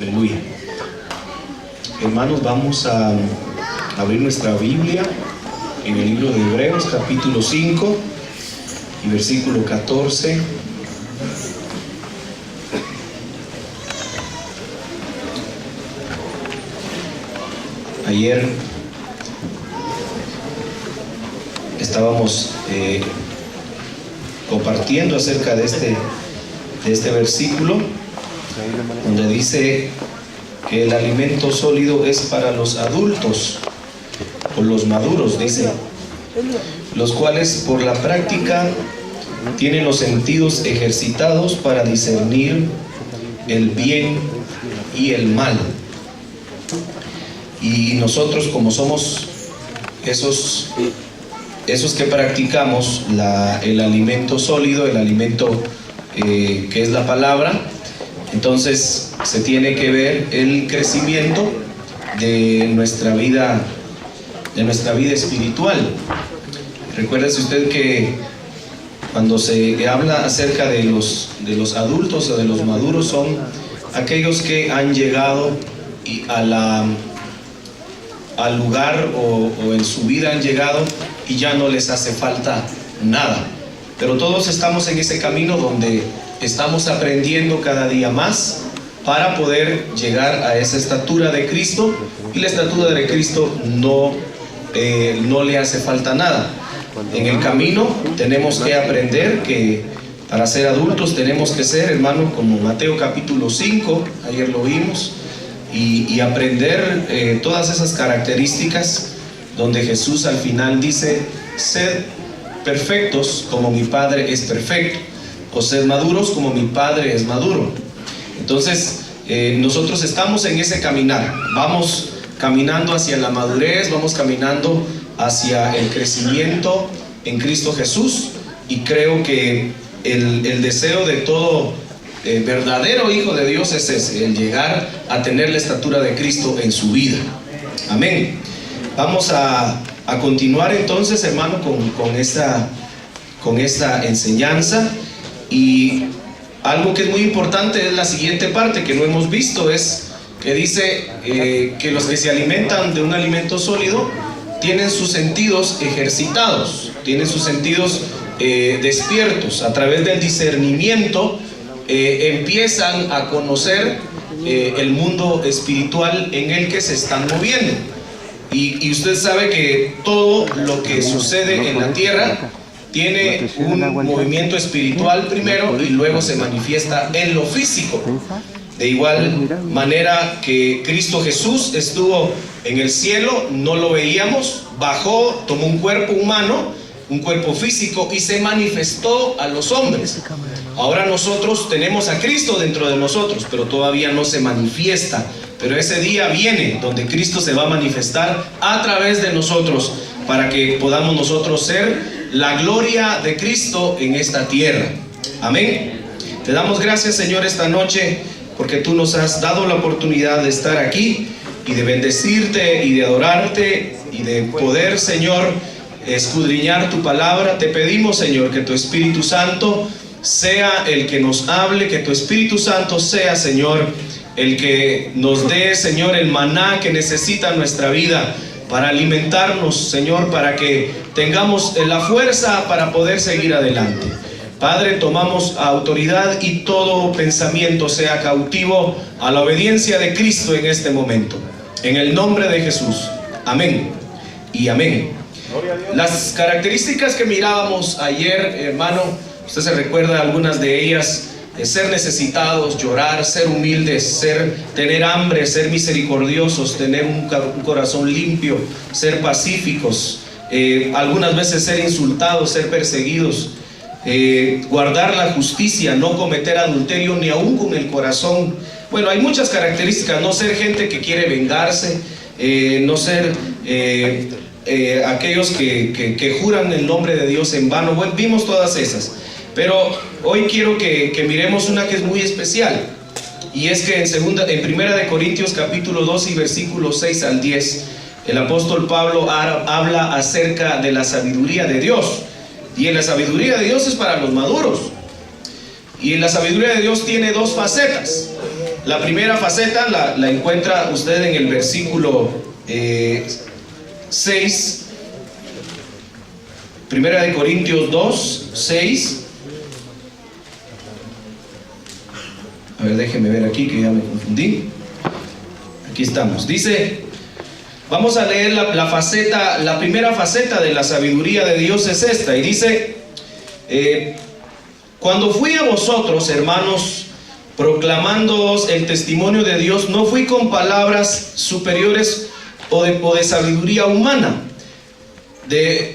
Aleluya. Hermanos, vamos a abrir nuestra Biblia en el libro de Hebreos, capítulo 5 y versículo 14. Ayer estábamos compartiendo acerca de este versículo, donde dice que el alimento sólido es para los adultos o los maduros, dice, los cuales por la práctica tienen los sentidos ejercitados para discernir el bien y el mal. Y nosotros, como somos esos que practicamos el alimento sólido, el alimento que es la palabra, entonces se tiene que ver el crecimiento de nuestra vida espiritual. Recuérdese usted que cuando se habla acerca de los adultos o de los maduros, son aquellos que han llegado al lugar o en su vida han llegado y ya no les hace falta nada. Pero todos estamos en ese camino donde estamos aprendiendo cada día más para poder llegar a esa estatura de Cristo, y la estatura de Cristo no le hace falta nada. En el camino tenemos que aprender que para ser adultos tenemos que ser, hermano, como Mateo capítulo 5, ayer lo vimos, y aprender todas esas características donde Jesús al final dice: sed perfectos como mi Padre es perfecto, o sed maduros como mi Padre es maduro. Entonces nosotros estamos en ese caminar, vamos caminando hacia la madurez, vamos caminando hacia el crecimiento en Cristo Jesús, y creo que el deseo de todo verdadero hijo de Dios es ese, el llegar a tener la estatura de Cristo en su vida. Amén. Vamos a continuar entonces, hermano, con esta enseñanza. Y algo que es muy importante es la siguiente parte que no hemos visto, es que dice que los que se alimentan de un alimento sólido tienen sus sentidos ejercitados, tienen sus sentidos despiertos. A través del discernimiento empiezan a conocer el mundo espiritual en el que se están moviendo. Y usted sabe que todo lo que sucede en la tierra tiene un movimiento espiritual primero y luego se manifiesta en lo físico. De igual manera que Cristo Jesús estuvo en el cielo, no lo veíamos, bajó, tomó un cuerpo humano, un cuerpo físico, y se manifestó a los hombres. Ahora nosotros tenemos a Cristo dentro de nosotros, pero todavía no se manifiesta. Pero ese día viene donde Cristo se va a manifestar a través de nosotros, para que podamos nosotros ser la gloria de Cristo en esta tierra. Amén. Te damos gracias, Señor, esta noche, porque tú nos has dado la oportunidad de estar aquí y de bendecirte y de adorarte y de poder, Señor, escudriñar tu palabra. Te pedimos, Señor, que tu Espíritu Santo sea el que nos hable, que tu Espíritu Santo sea, Señor, el que nos dé, Señor, el maná que necesita nuestra vida para alimentarnos, Señor, para que tengamos la fuerza para poder seguir adelante. Padre, tomamos autoridad y todo pensamiento sea cautivo a la obediencia de Cristo en este momento. En el nombre de Jesús. Amén y amén. Las características que mirábamos ayer, hermano, usted se recuerda algunas de ellas: ser necesitados, llorar, ser humildes, tener hambre, ser misericordiosos, tener un corazón limpio, ser pacíficos, algunas veces ser insultados, ser perseguidos, guardar la justicia, no cometer adulterio ni aún con el corazón. Bueno, hay muchas características: no ser gente que quiere vengarse, no ser aquellos que juran el nombre de Dios en vano. Bueno, vimos todas esas. Pero hoy quiero que miremos una que es muy especial, y es que en Primera de Corintios capítulo 2 y versículos 6 al 10, el apóstol Pablo habla acerca de la sabiduría de Dios. Y en la sabiduría de Dios es para los maduros. Y la sabiduría de Dios tiene dos facetas. La primera faceta la encuentra usted en el versículo 6. Primera de Corintios 2, 6. A ver, déjeme ver aquí que ya me confundí. Aquí estamos. Dice, vamos a leer la primera faceta de la sabiduría de Dios es esta. Y dice, cuando fui a vosotros, hermanos, proclamándoos el testimonio de Dios, no fui con palabras superiores o de sabiduría humana.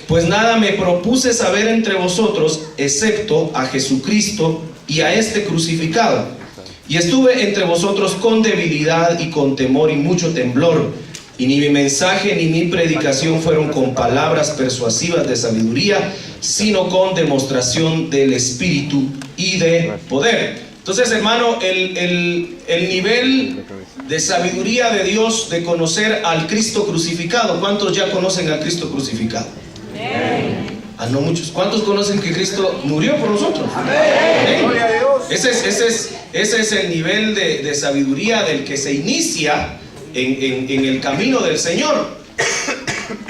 Pues nada me propuse saber entre vosotros, excepto a Jesucristo y a este crucificado. Y estuve entre vosotros con debilidad y con temor y mucho temblor. Y ni mi mensaje ni mi predicación fueron con palabras persuasivas de sabiduría, sino con demostración del Espíritu y de poder. Entonces, hermano, el nivel de sabiduría de Dios, de conocer al Cristo crucificado. ¿Cuántos ya conocen al Cristo crucificado? Amén. Ah, no muchos. ¿Cuántos conocen que Cristo murió por nosotros? Amén. Gloria a Dios. Ese es el nivel de sabiduría del que se inicia en el camino del Señor.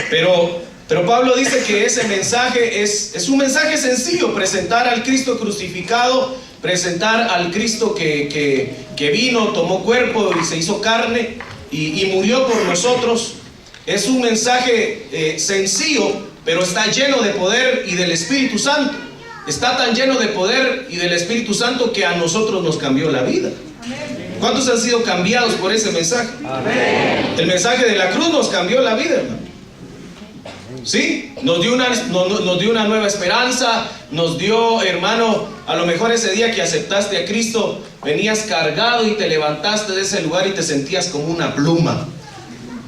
Pero Pablo dice que ese mensaje es un mensaje sencillo: presentar al Cristo crucificado, presentar al Cristo que vino, tomó cuerpo y se hizo carne y murió por nosotros. Es un mensaje sencillo, pero está lleno de poder y del Espíritu Santo. Está tan lleno de poder y del Espíritu Santo que a nosotros nos cambió la vida. ¿Cuántos han sido cambiados por ese mensaje? Amén. El mensaje de la cruz nos cambió la vida, hermano. ¿Sí? Nos dio una nueva esperanza. Nos dio, hermano, a lo mejor ese día que aceptaste a Cristo, venías cargado y te levantaste de ese lugar y te sentías como una pluma.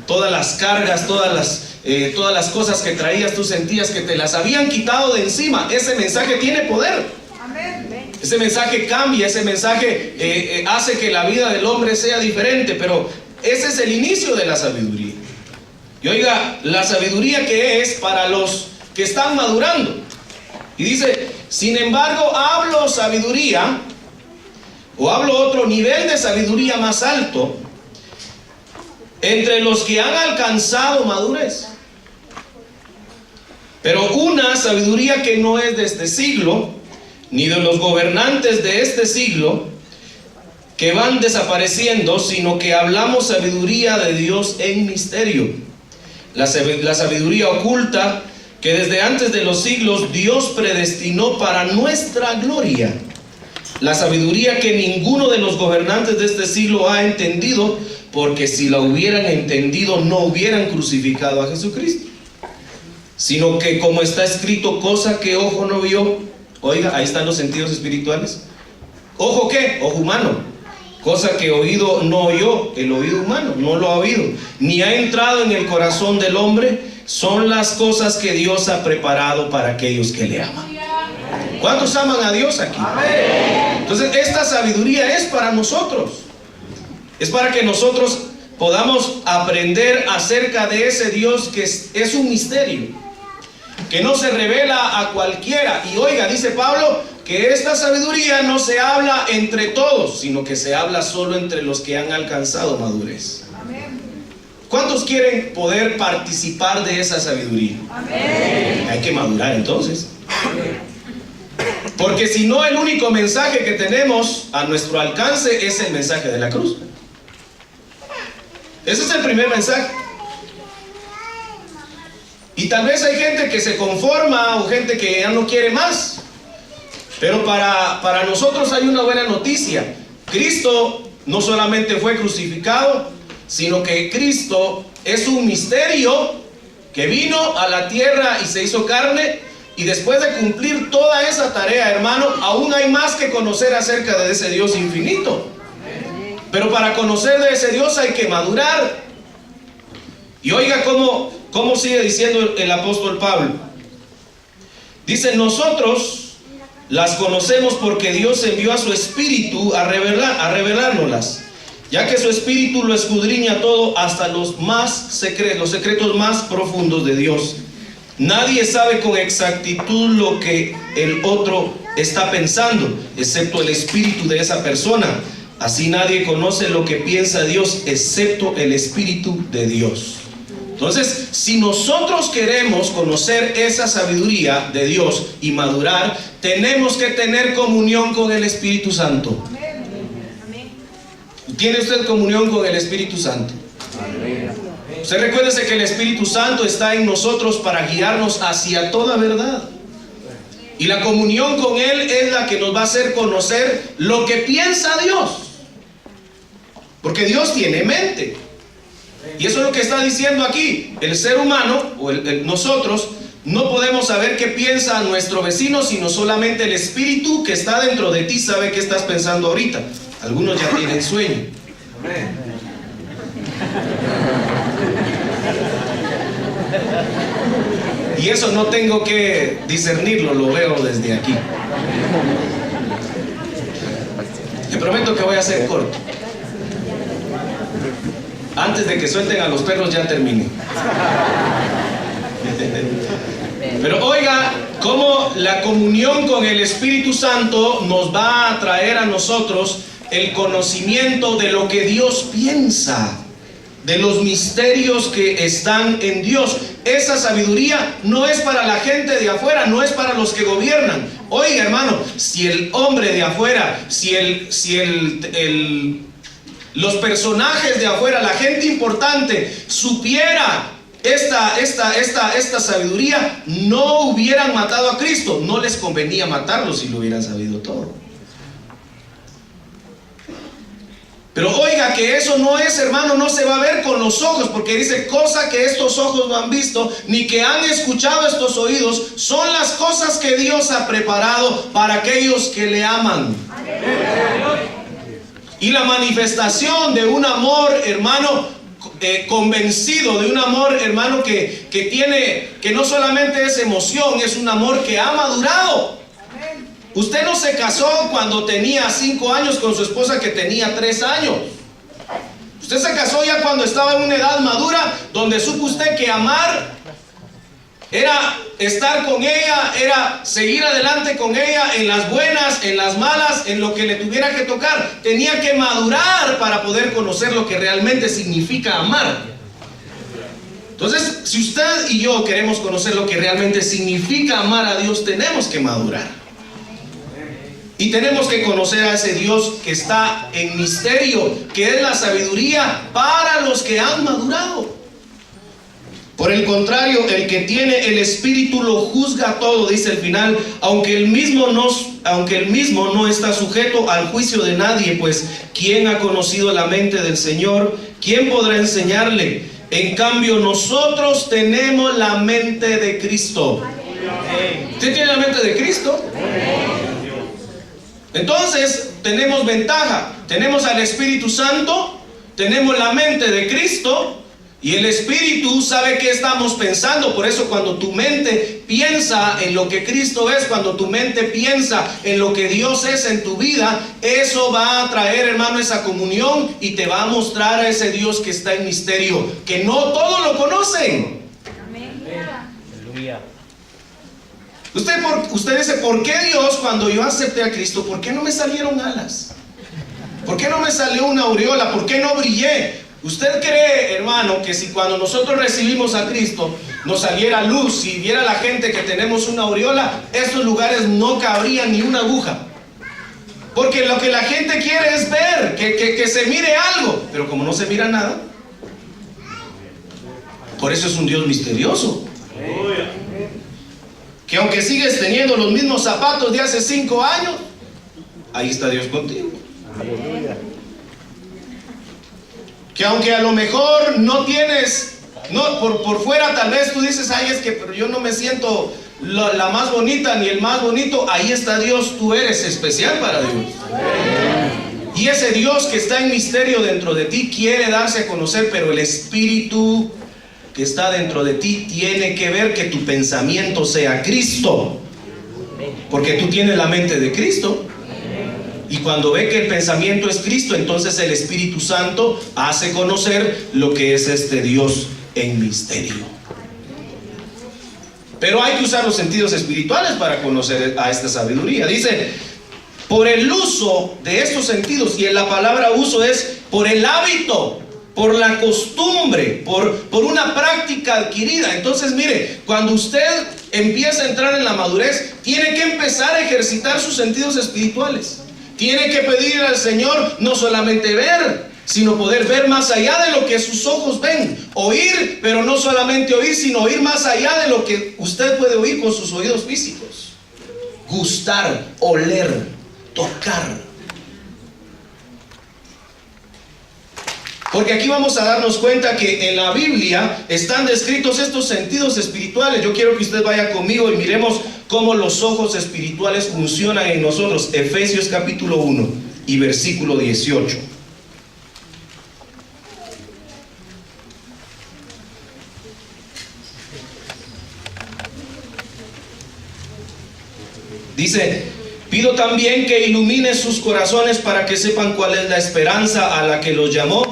Todas las cargas, todas las cosas que traías, tú sentías que te las habían quitado de encima. Ese mensaje tiene poder. Amén. Ese mensaje cambia, ese mensaje hace que la vida del hombre sea diferente, pero ese es el inicio de la sabiduría. Y oiga, la sabiduría que es para los que están madurando. Y dice, sin embargo, hablo sabiduría, o hablo otro nivel de sabiduría más alto, entre los que han alcanzado madurez. Pero una sabiduría que no es de este siglo, ni de los gobernantes de este siglo, que van desapareciendo, sino que hablamos sabiduría de Dios en misterio. La sabiduría oculta que desde antes de los siglos Dios predestinó para nuestra gloria. La sabiduría que ninguno de los gobernantes de este siglo ha entendido, porque si la hubieran entendido no hubieran crucificado a Jesucristo. Sino que, como está escrito, cosa que ojo no vio. Oiga, ahí están los sentidos espirituales. ¿Ojo qué? Ojo humano. Cosa que oído no oyó, el oído humano no lo ha oído, ni ha entrado en el corazón del hombre, son las cosas que Dios ha preparado para aquellos que le aman. ¿Cuántos aman a Dios aquí? Entonces, esta sabiduría es para nosotros. Es para que nosotros podamos aprender acerca de ese Dios que es un misterio, que no se revela a cualquiera. Y oiga, dice Pablo, que esta sabiduría no se habla entre todos, sino que se habla solo entre los que han alcanzado madurez. Amén. ¿Cuántos quieren poder participar de esa sabiduría? Amén. Hay que madurar entonces. Porque si no, el único mensaje que tenemos a nuestro alcance es el mensaje de la cruz. Ese es el primer mensaje. Y tal vez hay gente que se conforma o gente que ya no quiere más. Pero para nosotros hay una buena noticia. Cristo no solamente fue crucificado, sino que Cristo es un misterio que vino a la tierra y se hizo carne. Y después de cumplir toda esa tarea, hermano, aún hay más que conocer acerca de ese Dios infinito. Pero para conocer de ese Dios hay que madurar. Y oiga cómo sigue diciendo el apóstol Pablo. Dice, nosotros las conocemos porque Dios envió a su Espíritu a revelárnoslas, ya que su Espíritu lo escudriña todo hasta los secretos más profundos de Dios. Nadie sabe con exactitud lo que el otro está pensando, excepto el espíritu de esa persona. Así nadie conoce lo que piensa Dios excepto el Espíritu de Dios. Entonces, si nosotros queremos conocer esa sabiduría de Dios y madurar, tenemos que tener comunión con el Espíritu Santo. ¿Tiene usted comunión con el Espíritu Santo? Usted recuérdese que el Espíritu Santo está en nosotros para guiarnos hacia toda verdad. Y la comunión con Él es la que nos va a hacer conocer lo que piensa Dios. Porque Dios tiene mente. Y eso es lo que está diciendo aquí. El ser humano, o nosotros, no podemos saber qué piensa nuestro vecino, sino solamente el Espíritu que está dentro de ti sabe qué estás pensando ahorita. Algunos ya tienen sueño. Y eso no tengo que discernirlo, lo veo desde aquí. Te prometo que voy a ser corto. Antes de que suelten a los perros ya terminé. Pero oiga, cómo la comunión con el Espíritu Santo nos va a traer a nosotros el conocimiento de lo que Dios piensa, de los misterios que están en Dios. Esa sabiduría no es para la gente de afuera, no es para los que gobiernan. Oiga, hermano, si el hombre de afuera, los personajes de afuera, la gente importante, supiera esta sabiduría, no hubieran matado a Cristo. No les convenía matarlo si lo hubieran sabido todo. Pero oiga que eso no es, hermano, no se va a ver con los ojos, porque dice, cosa que estos ojos no han visto, ni que han escuchado estos oídos, son las cosas que Dios ha preparado para aquellos que le aman. Y la manifestación de un amor, hermano, convencido, de un amor, hermano, que no solamente es emoción, es un amor que ha madurado. Usted no se casó cuando tenía 5 años con su esposa que tenía 3 años. Usted se casó ya cuando estaba en una edad madura, donde supo usted que amar era estar con ella, era seguir adelante con ella en las buenas, en las malas, en lo que le tuviera que tocar. Tenía que madurar para poder conocer lo que realmente significa amar. Entonces, si usted y yo queremos conocer lo que realmente significa amar a Dios, tenemos que madurar. Y tenemos que conocer a ese Dios que está en misterio, que es la sabiduría para los que han madurado. Por el contrario, el que tiene el Espíritu lo juzga todo, dice el final, aunque el mismo no está sujeto al juicio de nadie, pues ¿quién ha conocido la mente del Señor? ¿Quién podrá enseñarle? En cambio, nosotros tenemos la mente de Cristo. ¿Usted tiene la mente de Cristo? Entonces tenemos ventaja, tenemos al Espíritu Santo, tenemos la mente de Cristo, y el Espíritu sabe qué estamos pensando. Por eso cuando tu mente piensa en lo que Cristo es, cuando tu mente piensa en lo que Dios es en tu vida, eso va a traer, hermano, esa comunión y te va a mostrar a ese Dios que está en misterio, que no todos lo conocen. Aleluya. Usted dice, ¿por qué Dios, cuando yo acepté a Cristo, por qué no me salieron alas? ¿Por qué no me salió una aureola? ¿Por qué no brillé? ¿Usted cree, hermano, que si cuando nosotros recibimos a Cristo nos saliera luz, si viera la gente que tenemos una aureola, estos lugares no cabrían ni una aguja? Porque lo que la gente quiere es ver, que se mire algo, pero como no se mira nada, por eso es un Dios misterioso. Que aunque sigues teniendo los mismos zapatos de hace 5 años, ahí está Dios contigo. Que aunque a lo mejor no tienes, por fuera tal vez tú dices, ay, es que pero yo no me siento la más bonita ni el más bonito, ahí está Dios, tú eres especial para Dios. Y ese Dios que está en misterio dentro de ti quiere darse a conocer, pero el Espíritu que está dentro de ti tiene que ver que tu pensamiento sea Cristo, porque tú tienes la mente de Cristo. Y cuando ve que el pensamiento es Cristo, entonces el Espíritu Santo hace conocer lo que es este Dios en misterio. Pero hay que usar los sentidos espirituales para conocer a esta sabiduría. Dice, por el uso de estos sentidos, y en la palabra uso es por el hábito, por la costumbre, por una práctica adquirida. Entonces mire, cuando usted empieza a entrar en la madurez, tiene que empezar a ejercitar sus sentidos espirituales. Tiene que pedir al Señor no solamente ver, sino poder ver más allá de lo que sus ojos ven. Oír, pero no solamente oír, sino oír más allá de lo que usted puede oír con sus oídos físicos. Gustar, oler, tocar. Porque aquí vamos a darnos cuenta que en la Biblia están descritos estos sentidos espirituales. Yo quiero que usted vaya conmigo y miremos cómo los ojos espirituales funcionan en nosotros. Efesios capítulo 1 y versículo 18. Dice: pido también que ilumine sus corazones para que sepan cuál es la esperanza a la que los llamó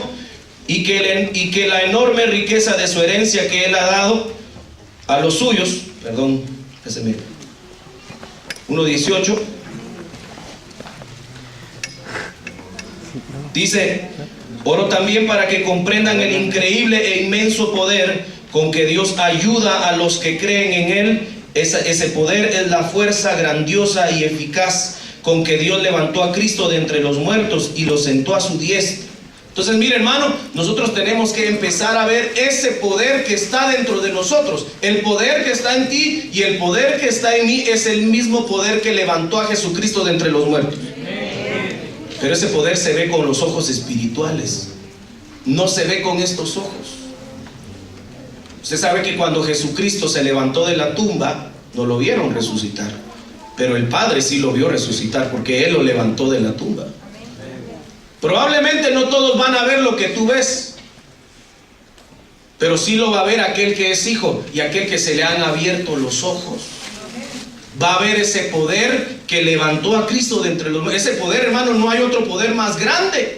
y que la enorme riqueza de su herencia que Él ha dado a los suyos. Perdón, 1:18. Dice: oro también para que comprendan el increíble e inmenso poder con que Dios ayuda a los que creen en Él. Ese poder es la fuerza grandiosa y eficaz con que Dios levantó a Cristo de entre los muertos y lo sentó a su diestra. Entonces, mire, hermano, nosotros tenemos que empezar a ver ese poder que está dentro de nosotros. El poder que está en ti y el poder que está en mí es el mismo poder que levantó a Jesucristo de entre los muertos. Pero ese poder se ve con los ojos espirituales, no se ve con estos ojos. Usted sabe que cuando Jesucristo se levantó de la tumba, no lo vieron resucitar, pero el Padre sí lo vio resucitar, porque Él lo levantó de la tumba. Probablemente no todos van a ver lo que tú ves, pero sí lo va a ver aquel que es hijo y aquel que se le han abierto los ojos. Va a ver ese poder que levantó a Cristo de entre los muertos. Ese poder, hermano, no hay otro poder más grande.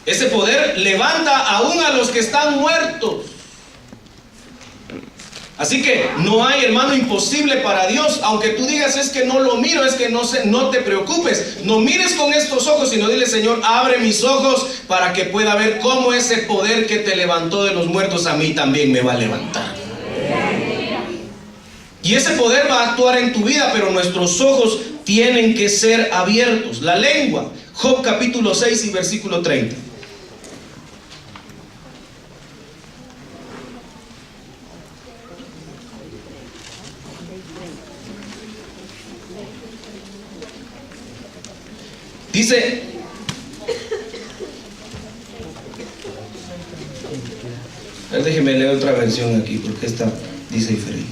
Ese poder levanta aún a los que están muertos. Así que no hay, hermano, imposible para Dios. Aunque tú digas: es que no lo miro, es que no te preocupes, no mires con estos ojos, sino dile: Señor, abre mis ojos para que pueda ver cómo ese poder que te levantó de los muertos a mí también me va a levantar. Y ese poder va a actuar en tu vida, pero nuestros ojos tienen que ser abiertos. La lengua, Job capítulo 6 y versículo 30. Dice: déjeme leer otra versión aquí, porque esta dice diferente.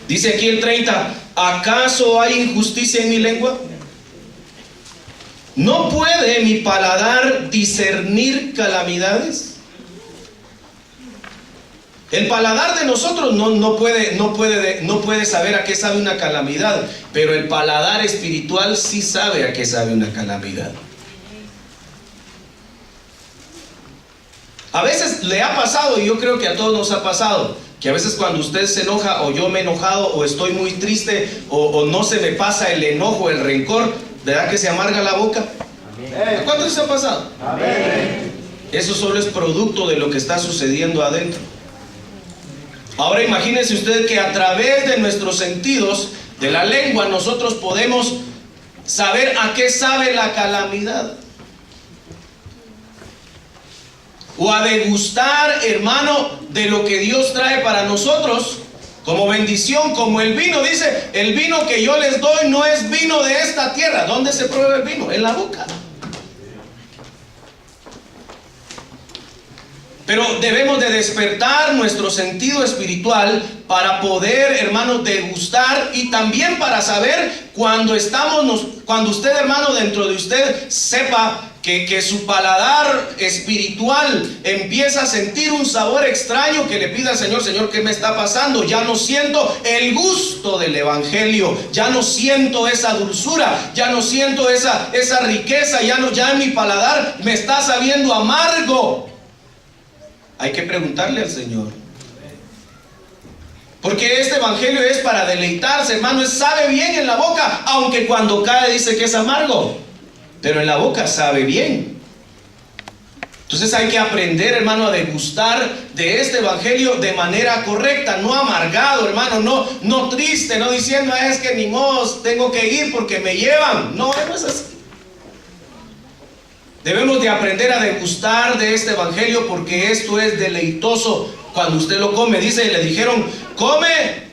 Dice aquí el 30: ¿acaso hay injusticia en mi lengua? ¿No puede mi paladar discernir calamidades? El paladar de nosotros no puede saber a qué sabe una calamidad, pero el paladar espiritual sí sabe a qué sabe una calamidad. A veces le ha pasado, y yo creo que a todos nos ha pasado, que a veces cuando usted se enoja, o yo me he enojado, o estoy muy triste, o no se me pasa el enojo, el rencor, ¿verdad que se amarga la boca? ¿A cuántos se ha pasado? Amén. Eso solo es producto de lo que está sucediendo adentro. Ahora imagínense usted que a través de nuestros sentidos, de la lengua, nosotros podemos saber a qué sabe la calamidad. O a degustar, hermano, de lo que Dios trae para nosotros como bendición, como el vino. Dice: el vino que yo les doy no es vino de esta tierra. ¿Dónde se prueba el vino? En la boca. Pero debemos de despertar nuestro sentido espiritual para poder, hermanos, degustar, y también para saber cuando usted, hermano, dentro de usted sepa que su paladar espiritual empieza a sentir un sabor extraño, que le pida al Señor: Señor, ¿qué me está pasando? Ya no siento el gusto del evangelio, ya no siento esa dulzura, ya no siento esa riqueza, ya en mi paladar me está sabiendo amargo. Hay que preguntarle al Señor. Porque este evangelio es para deleitarse, hermano. Sabe bien en la boca, aunque cuando cae dice que es amargo, pero en la boca sabe bien. Entonces hay que aprender, hermano, a degustar de este evangelio de manera correcta, no amargado, hermano, no triste, no diciendo es que ni modo, tengo que ir porque me llevan. No es así. Debemos de aprender a degustar de este evangelio, porque esto es deleitoso cuando usted lo come. Dice, le dijeron, come,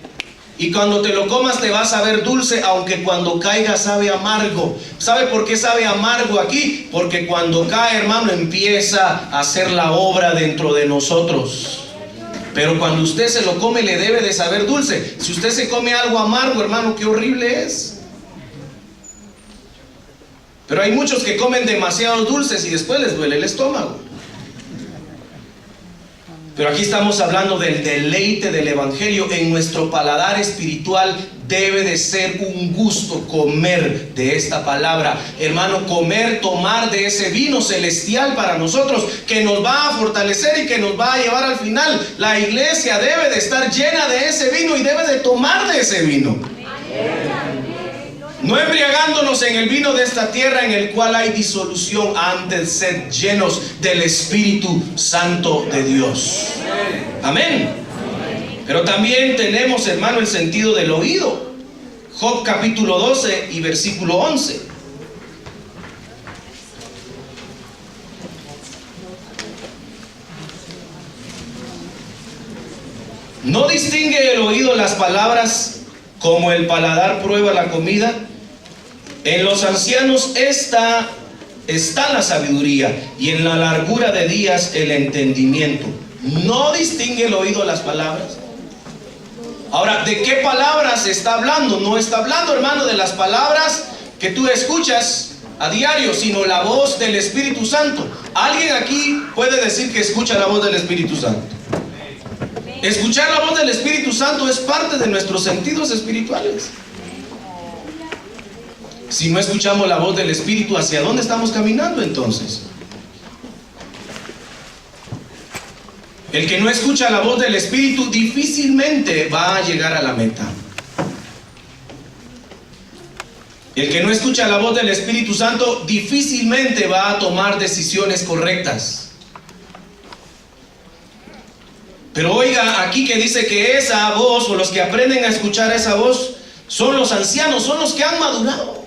y cuando te lo comas te vas a ver dulce, aunque cuando caiga sabe amargo. ¿Sabe por qué sabe amargo aquí? Porque cuando cae, hermano, empieza a hacer la obra dentro de nosotros. Pero cuando usted se lo come, le debe de saber dulce. Si usted se come algo amargo, hermano, qué horrible es. Pero hay muchos que comen demasiados dulces y después les duele el estómago. Pero aquí estamos hablando del deleite del evangelio. En nuestro paladar espiritual debe de ser un gusto comer de esta palabra, hermano, comer, tomar de ese vino celestial para nosotros, que nos va a fortalecer y que nos va a llevar al final. La iglesia debe de estar llena de ese vino y debe de tomar de ese vino. No embriagándonos en el vino de esta tierra, en el cual hay disolución, antes ser llenos del Espíritu Santo de Dios. Amén. Pero también tenemos, hermano, el sentido del oído. Job capítulo 12 y versículo 11. ¿No distingue el oído las palabras como el paladar prueba la comida? En los ancianos está la sabiduría, y en la largura de días el entendimiento. ¿No distingue el oído las palabras? Ahora, ¿de qué palabras está hablando? No está hablando, hermano, de las palabras que tú escuchas a diario, sino la voz del Espíritu Santo. ¿Alguien aquí puede decir que escucha la voz del Espíritu Santo? Escuchar la voz del Espíritu Santo es parte de nuestros sentidos espirituales. Si no escuchamos la voz del Espíritu, ¿hacia dónde estamos caminando entonces? El que no escucha la voz del Espíritu difícilmente va a llegar a la meta. El que no escucha la voz del Espíritu Santo difícilmente va a tomar decisiones correctas. Pero oiga, aquí que dice que esa voz, o los que aprenden a escuchar esa voz, son los ancianos, son los que han madurado.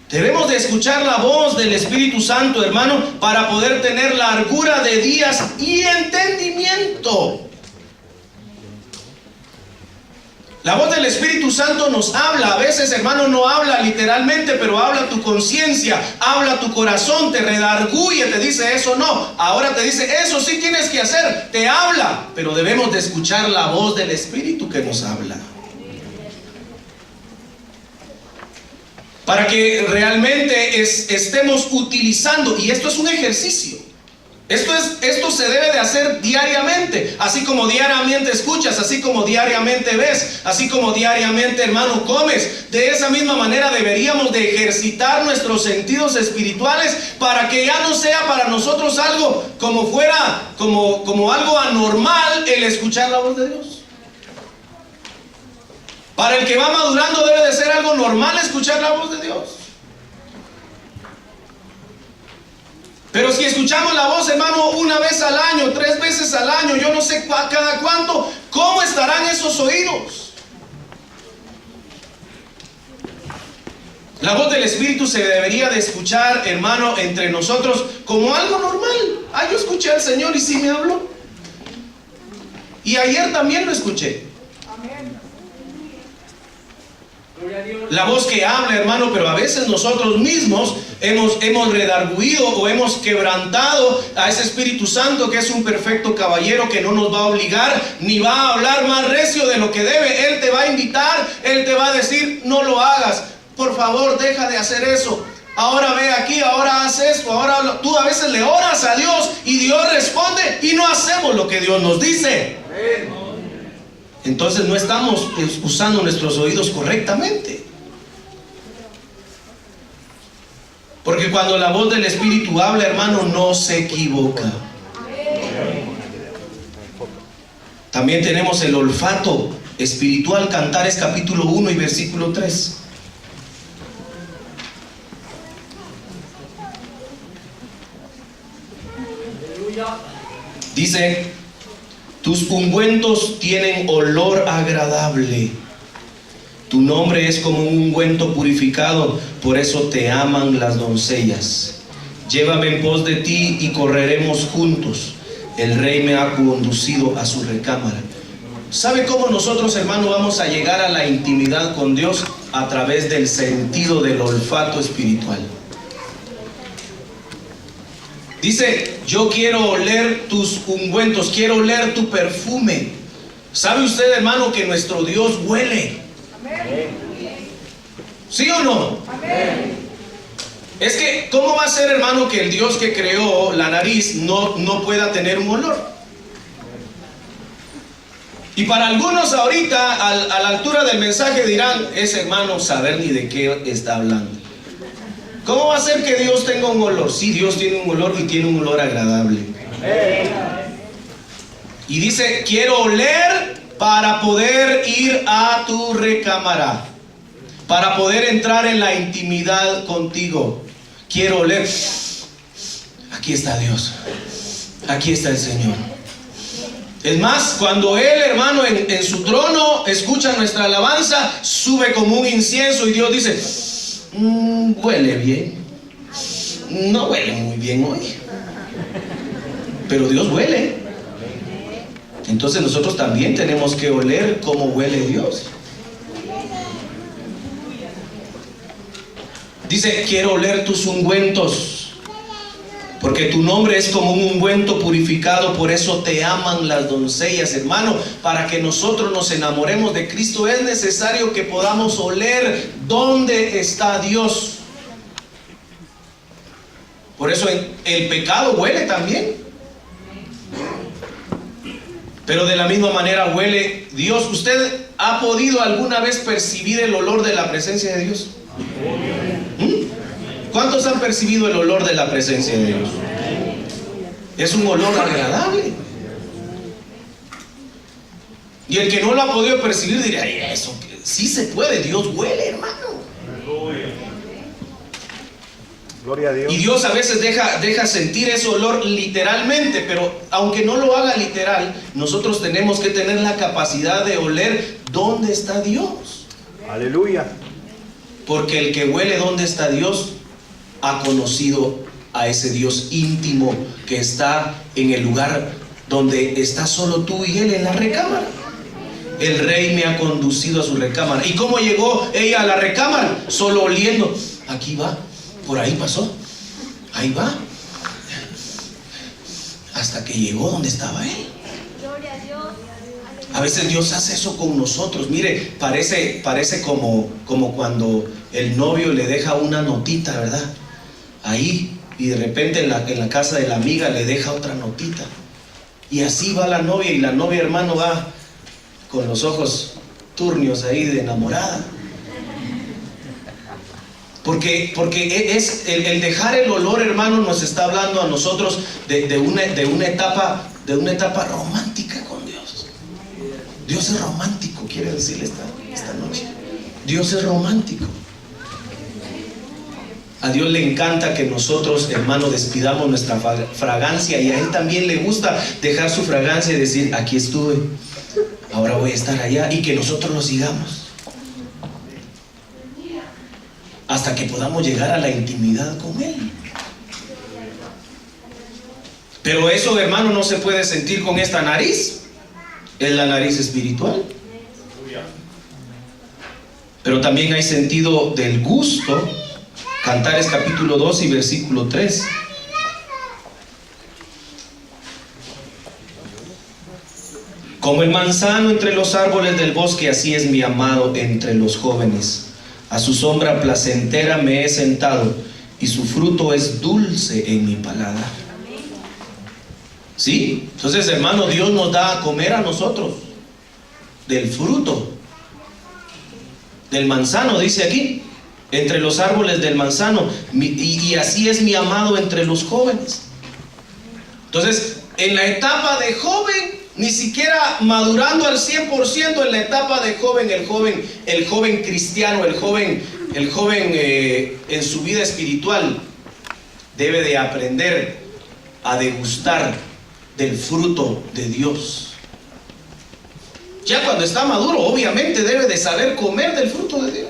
Debemos de escuchar la voz del Espíritu Santo, hermano, para poder tener largura de días y entendimiento. La voz del Espíritu Santo nos habla. A veces, hermano, no habla literalmente, pero habla tu conciencia, habla tu corazón, te redarguye, te dice eso no, ahora te dice eso sí tienes que hacer, te habla. Pero debemos de escuchar la voz del Espíritu que nos habla, para que realmente estemos utilizando. Y esto es un ejercicio. Esto se debe de hacer diariamente. Así como diariamente escuchas, así como diariamente ves, así como diariamente, hermano, comes. De esa misma manera deberíamos de ejercitar nuestros sentidos espirituales, para que ya no sea para nosotros algo como fuera, como algo anormal el escuchar la voz de Dios. Para el que va madurando debe de ser algo normal escuchar la voz de Dios. Pero si escuchamos la voz, hermano, una vez al año, 3 veces al año, yo no sé cada cuánto, ¿cómo estarán esos oídos? La voz del Espíritu se debería de escuchar, hermano, entre nosotros como algo normal. Yo escuché al Señor y sí me habló. Y ayer también lo escuché. La voz que habla, hermano, pero a veces nosotros mismos hemos redarguido o hemos quebrantado a ese Espíritu Santo, que es un perfecto caballero, que no nos va a obligar ni va a hablar más recio de lo que debe. Él te va a invitar, Él te va a decir no lo hagas, por favor deja de hacer eso, ahora ve aquí, ahora haz esto, ahora tú a veces le oras a Dios y Dios responde y no hacemos lo que Dios nos dice. Entonces no estamos usando nuestros oídos correctamente. Porque cuando la voz del Espíritu habla, hermano, no se equivoca. También tenemos el olfato espiritual, Cantares capítulo 1 y versículo 3. Dice: tus ungüentos tienen olor agradable. Tu nombre es como un ungüento purificado, por eso te aman las doncellas. Llévame en pos de ti y correremos juntos. El rey me ha conducido a su recámara. ¿Sabe cómo nosotros, hermano, vamos a llegar a la intimidad con Dios? A través del sentido del olfato espiritual. Dice: yo quiero oler tus ungüentos, quiero oler tu perfume. ¿Sabe usted, hermano, que nuestro Dios huele? Amén. ¿Sí o no? Amén. Es que, ¿cómo va a ser, hermano, que el Dios que creó la nariz no pueda tener un olor? Y para algunos ahorita, a la altura del mensaje, dirán: ese hermano saber ni de qué está hablando. ¿Cómo va a ser que Dios tenga un olor? Sí, Dios tiene un olor y tiene un olor agradable. Y dice: quiero oler para poder ir a tu recámara, para poder entrar en la intimidad contigo. Quiero oler. Aquí está Dios, aquí está el Señor. Es más, cuando Él, hermano, en su trono escucha nuestra alabanza, sube como un incienso y Dios dice: huele bien. No huele muy bien hoy, pero Dios huele. Entonces nosotros también tenemos que oler como huele Dios. Dice: quiero oler tus ungüentos, porque tu nombre es como un ungüento purificado, por eso te aman las doncellas. Hermano, para que nosotros nos enamoremos de Cristo es necesario que podamos oler dónde está Dios. Por eso el pecado huele también, pero de la misma manera huele Dios. ¿Usted ha podido alguna vez percibir el olor de la presencia de Dios? ¿Cuántos han percibido el olor de la presencia de Dios? Es un olor agradable. Y el que no lo ha podido percibir dirá: ay, eso sí se puede, Dios huele, hermano. Gloria a Dios. Y Dios a veces deja sentir ese olor literalmente, pero aunque no lo haga literal, nosotros tenemos que tener la capacidad de oler dónde está Dios. Aleluya. Porque el que huele dónde está Dios ha conocido a ese Dios íntimo que está en el lugar donde está solo tú y Él, en la recámara. El rey me ha conducido a su recámara. ¿Y cómo llegó ella a la recámara? Solo oliendo. Aquí va, por ahí pasó, ahí va, hasta que llegó donde estaba Él. A veces Dios hace eso con nosotros. Mire, parece como cuando el novio le deja una notita, ¿verdad? Ahí, y de repente en la casa de la amiga le deja otra notita. Y así va la novia, y la novia, hermano, va con los ojos turnios ahí de enamorada. Porque es el dejar el olor, hermano, nos está hablando a nosotros de una etapa romántica con Dios. Dios es romántico, quiere decirle esta noche. Dios es romántico. A Dios le encanta que nosotros, hermano, despidamos nuestra fragancia, y a Él también le gusta dejar su fragancia y decir: aquí estuve, ahora voy a estar allá, y que nosotros lo sigamos hasta que podamos llegar a la intimidad con Él. Pero eso, hermano, no se puede sentir con esta nariz. Es la nariz espiritual. Pero también hay sentido del gusto. Cantares capítulo 2 y versículo 3. Como el manzano entre los árboles del bosque, así es mi amado entre los jóvenes. A su sombra placentera me he sentado, y su fruto es dulce en mi paladar. ¿Sí? Entonces, hermano, Dios nos da a comer a nosotros del fruto del manzano, dice aquí, entre los árboles del manzano, y así es mi amado entre los jóvenes. Entonces, en la etapa de joven, ni siquiera madurando al 100% en la etapa de joven, el joven cristiano, el joven en su vida espiritual, debe de aprender a degustar del fruto de Dios. Ya cuando está maduro, obviamente debe de saber comer del fruto de Dios.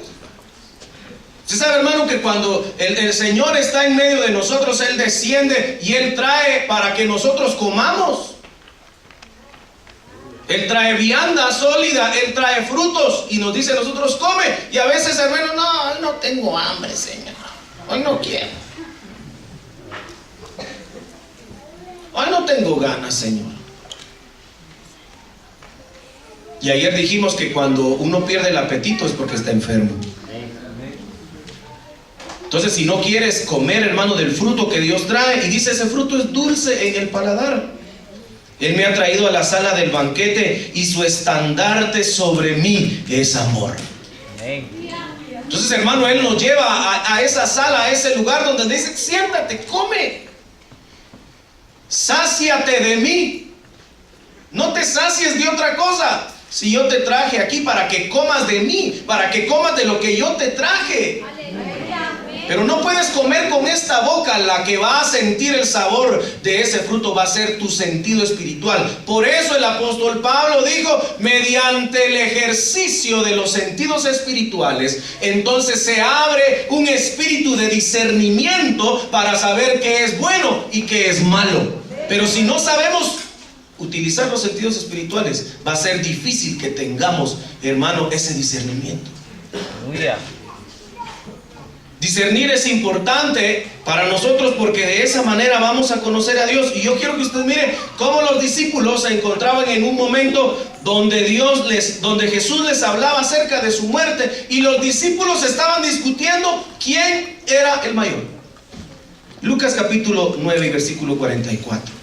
Usted sabe, hermano, que cuando el Señor está en medio de nosotros, Él desciende y Él trae para que nosotros comamos. Él trae vianda sólida, Él trae frutos y nos dice a nosotros, come. Y a veces, hermano, no, hoy no tengo hambre, Señor. Hoy no quiero. Hoy no tengo ganas, Señor. Y ayer dijimos que cuando uno pierde el apetito es porque está enfermo. Entonces, si no quieres comer, hermano, del fruto que Dios trae, y dice, ese fruto es dulce en el paladar. Él me ha traído a la sala del banquete y su estandarte sobre mí es amor. Entonces, hermano, Él nos lleva a esa sala, a ese lugar donde dice, siéntate, come. Sáciate de mí. No te sacies de otra cosa. Si yo te traje aquí para que comas de mí, para que comas de lo que yo te traje. Pero no puedes comer con esta boca. La que va a sentir el sabor de ese fruto va a ser tu sentido espiritual. Por eso el apóstol Pablo dijo, mediante el ejercicio de los sentidos espirituales, entonces se abre un espíritu de discernimiento para saber qué es bueno y qué es malo. Pero si no sabemos utilizar los sentidos espirituales, va a ser difícil que tengamos, hermano, ese discernimiento. Aleluya. Discernir es importante para nosotros porque de esa manera vamos a conocer a Dios. Y yo quiero que usted mire cómo los discípulos se encontraban en un momento donde Jesús les hablaba acerca de su muerte y los discípulos estaban discutiendo quién era el mayor. Lucas capítulo 9 y versículo 44.